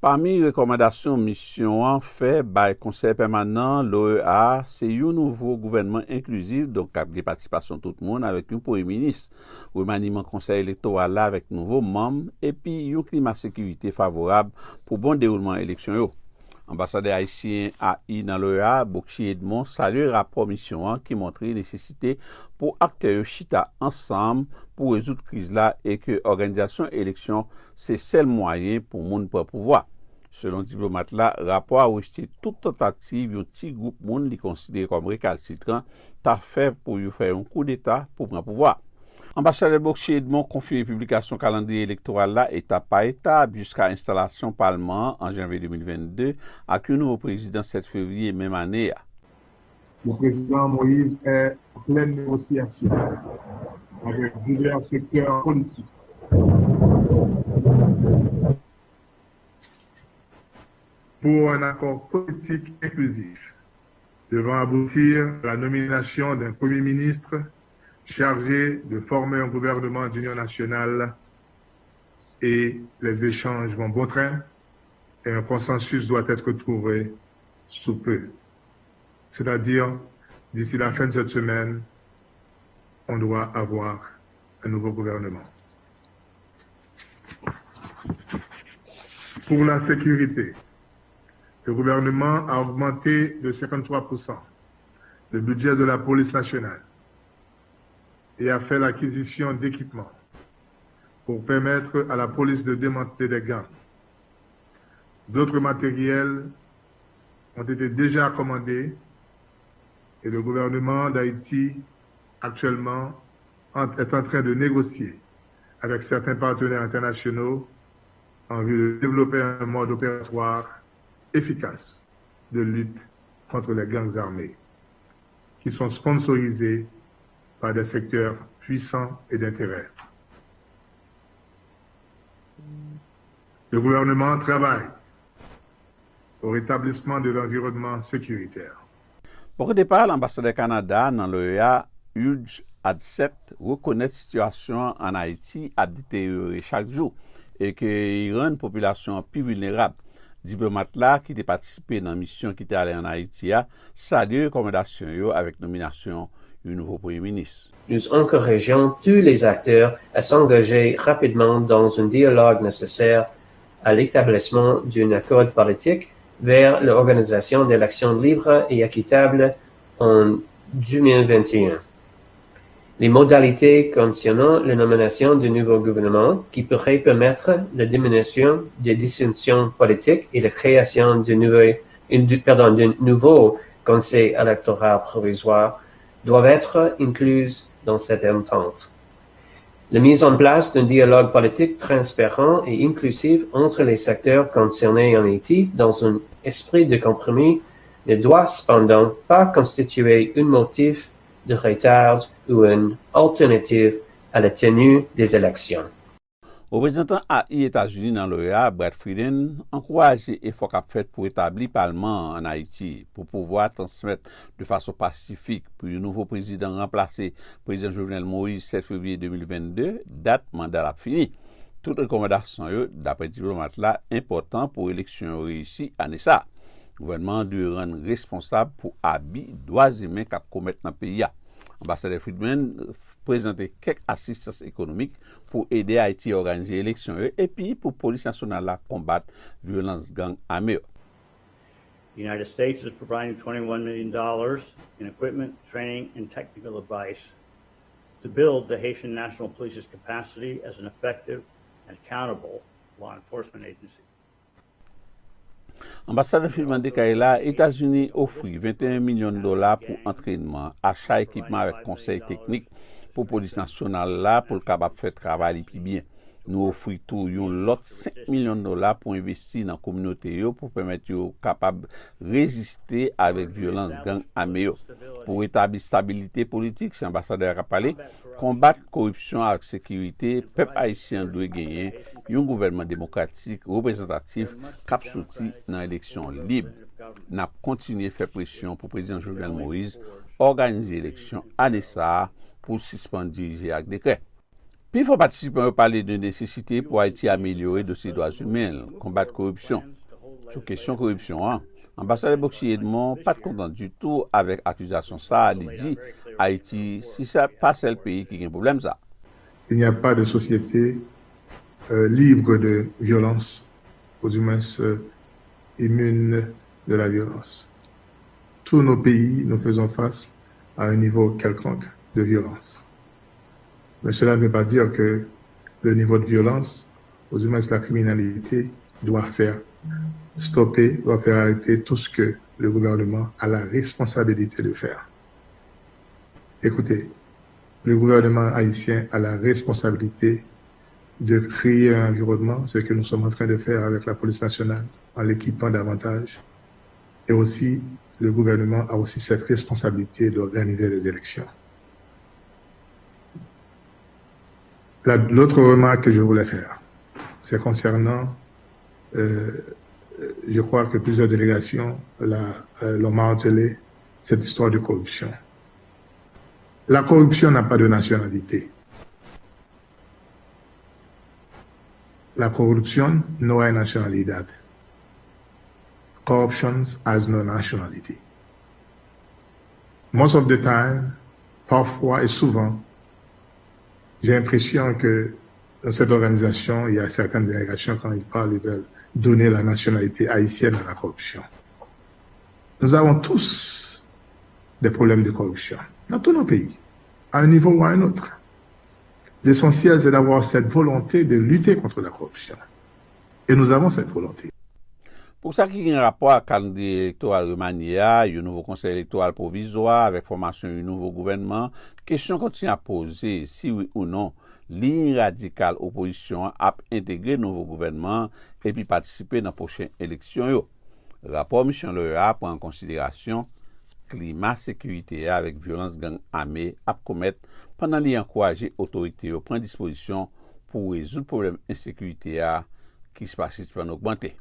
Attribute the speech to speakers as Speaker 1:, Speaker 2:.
Speaker 1: Parmi les recommandations mission fait par le Conseil permanent, l'OEA, c'est un nouveau gouvernement inclusif, donc avec des participations de tout le monde, avec un premier ministre, remaniement conseil électoral là avec nouveaux membres, et puis un climat de sécurité favorable pour bon déroulement de l'élection. Ambassadeur haïtien AI dans l'OEA, Bokchi Edmond, salue le rapport mission qui montre la nécessité pour acteurs chita ensemble pour résoudre la crise là et que l'organisation élection, c'est le seul moyen pour le monde pour pouvoir. Selon diplomate là, rapport a rejeté toute tentative un petit groupe monde li considéré comme récalcitrant t'a fait pour y faire un coup d'état pour prendre pouvoir. Ambassadeur Bokchi Edmond confie la publication calendrier électoral là étape par étape jusqu'à installation parlement en janvier 2022 avec un nouveau président 7 février même année.
Speaker 2: Le président Moïse est en pleine négociation avec divers secteurs politiques. Pour un accord politique inclusif, devant aboutir à la nomination d'un Premier ministre chargé de former un gouvernement d'union nationale, et les échanges vont bon train et un consensus doit être trouvé sous peu. C'est-à-dire, d'ici la fin de cette semaine, on doit avoir un nouveau gouvernement. Pour la sécurité, le gouvernement a augmenté de 53% le budget de la police nationale et a fait l'acquisition d'équipements pour permettre à la police de démanteler des gangs. D'autres matériels ont été déjà commandés et le gouvernement d'Haïti actuellement est en train de négocier avec certains partenaires internationaux en vue de développer un mode opératoire efficace de lutte contre les gangs armés qui sont sponsorisés par des secteurs puissants et d'intérêt. Le gouvernement travaille au rétablissement de l'environnement sécuritaire.
Speaker 1: Pour départ, l'ambassadeur Canada dans l'OEA, Hugues Adset, reconnaît la situation en Haïti a détérioré chaque jour et qu'il rend une population plus vulnérable. Diplomate là qui a participé dans la mission qui était allée en Haïti a salué recommandations avec nomination du nouveau Premier ministre.
Speaker 3: Nous encourageons tous les acteurs à s'engager rapidement dans un dialogue nécessaire à l'établissement d'un accord politique vers l'organisation d'élections libres et équitables en 2021. Les modalités concernant la nomination du nouveau gouvernement qui pourrait permettre la diminution des dissensions politiques et la création d'un nouveau conseil électoral provisoire doivent être incluses dans cette entente. La mise en place d'un dialogue politique transparent et inclusif entre les secteurs concernés en Haïti dans un esprit de compromis ne doit cependant pas constituer un motif de retard ou une alternative à la tenue des élections.
Speaker 1: Représentant AI États-Unis dans l'OEA, Brad Frieden, encourage l'effort qu'a fait pour établir le Parlement en Haïti pour pouvoir transmettre de façon pacifique pour le nouveau président remplacé, le président Jovenel Moïse, 7 février 2022, date mandat a fini. Toutes les recommandations, d'après le diplomate là, important pour l'élection réussie année ça. Le gouvernement doit rendre responsable pour abus droits humains qu'a commettre dans le pays. Ambassadeur Friedman présenté quelques assistances économiques pour aider Haïti à organiser l'élection et puis pour la police nationale à combattre violence gang armée.
Speaker 4: The United States is providing $21 million in equipment, training, and technical advice to build the Haitian National Police's capacity as an effective and accountable law enforcement agency.
Speaker 1: Ambassadeur Friedman déclaré là, États-Unis offrent $21 millions pour entraînement, achat équipement avec conseil technique pour la police nationale là pour le capable faire travail plus bien. Nous offrons tout l'autre $5 millions pour investir dans la communauté pour permettre aux capables de résister avec violence gang armée. Pour établir stabilité politique, c'est l'ambassadeur a parlé, combattre corruption avec sécurité, peuple haïtien doit gagner un gouvernement démocratique représentatif cap sorti dans l'élection libre. N'a continué à faire pression pour le président Jovenel Moïse organiser l'élection année ça pour suspendre diriger avec décret. Puis il faut participer à parler de nécessité pour Haïti améliorer de ses droits humains, combattre la corruption. Sur question corruption, hein. Ambassadeur Boxy Edmond, pas de content du tout avec accusation ça, il dit Haïti, si ça pas c'est le pays qui a un problème ça.
Speaker 2: Il n'y a pas de société libre de violence, ou du moins immune de la violence. Tous nos pays, nous faisons face à un niveau quelconque de violence. Mais cela ne veut pas dire que le niveau de violence, ou du moins la criminalité, doit faire stopper, doit faire arrêter tout ce que le gouvernement a la responsabilité de faire. Écoutez, le gouvernement haïtien a la responsabilité de créer un environnement, ce que nous sommes en train de faire avec la police nationale, en l'équipant davantage. Et aussi, le gouvernement a aussi cette responsabilité d'organiser les élections. L'autre remarque que je voulais faire, c'est concernant, je crois que plusieurs délégations l'ont martelé, cette histoire de corruption. La corruption n'a pas de nationalité. La corruption no hay nacionalidad. Corruption has no nationality. Most of the time, parfois et souvent, j'ai l'impression que dans cette organisation, il y a certaines délégations, quand ils parlent, ils veulent donner la nationalité haïtienne à la corruption. Nous avons tous des problèmes de corruption dans tous nos pays, à un niveau ou à un autre. L'essentiel, c'est d'avoir cette volonté de lutter contre la corruption. Et nous avons cette volonté.
Speaker 1: Pour ça qui a un rapport à calendrier électoral remanié, un nouveau conseil électoral provisoire avec formation d'un nouveau gouvernement, question continue à poser si oui ou non ligne radicale opposition a intégré nouveau gouvernement et puis participer dans la prochaine élection. Le rapport Mission Lora prend en considération climat sécurité avec violence gang armée à commettre pendant les encourager autorités à prendre disposition pour résoudre le problème d'insécurité qui se passe en augmenter.